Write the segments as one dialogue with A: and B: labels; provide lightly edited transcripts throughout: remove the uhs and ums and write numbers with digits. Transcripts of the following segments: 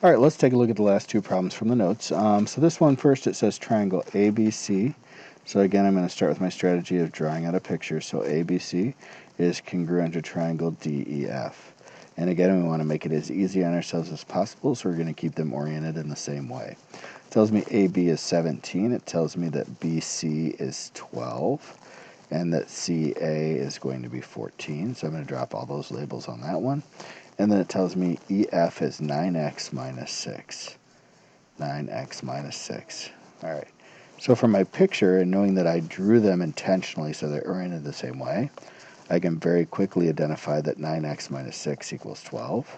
A: All right, let's take a look at the last two problems from the notes. So this one first, it says triangle ABC. So again, I'm going to start with my strategy of drawing out a picture. So ABC is congruent to triangle DEF. And again, we want to make it as easy on ourselves as possible, so we're going to keep them oriented in the same way. It tells me AB is 17. It tells me that BC is 12. And that CA is going to be 14. So I'm going to drop all those labels on that one. And then it tells me EF is 9x minus 6. 9x minus 6. All right. So for my picture, and knowing that I drew them intentionally so they're oriented the same way, I can very quickly identify that 9x minus 6 equals 12.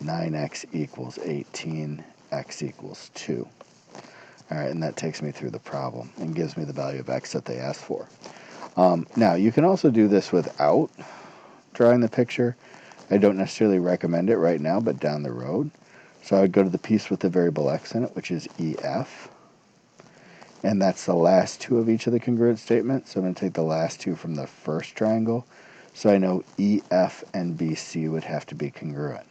A: 9x equals 18. X equals 2. All right, and that takes me through the problem and gives me the value of x that they asked for. Now, you can also do this without drawing the picture. I don't necessarily recommend it right now, but down the road. So I would go to the piece with the variable x in it, which is EF. And that's the last two of each of the congruent statements. So I'm going to take the last two from the first triangle. So I know EF and BC would have to be congruent.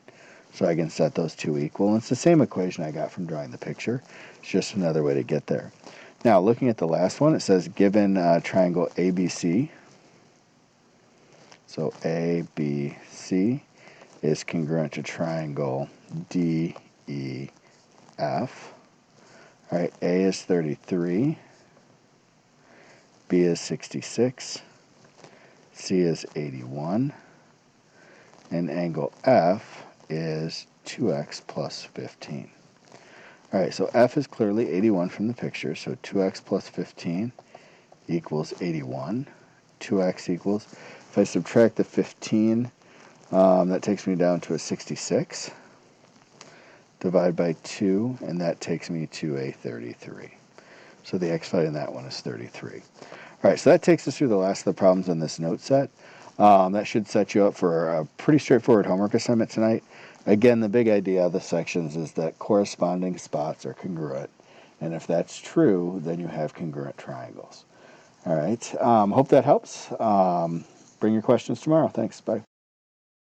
A: So I can set those two equal. And it's the same equation I got from drawing the picture. It's just another way to get there. Now, looking at the last one, it says given triangle ABC. So ABC is congruent to triangle DEF. All right, A is 33, B is 66, C is 81, and angle F is 2x plus 15. All right, so F is clearly 81 from the picture, so 2x plus 15 equals 81. 2x equals, if I subtract the 15, that takes me down to a 66. Divide by 2, and that takes me to a 33. So the x value in that one is 33. All right, so that takes us through the last of the problems in this note set. That should set you up for a pretty straightforward homework assignment tonight. Again, the big idea of the sections is that corresponding spots are congruent. And if that's true, then you have congruent triangles. All right, hope that helps. Bring your questions tomorrow. Thanks. Bye.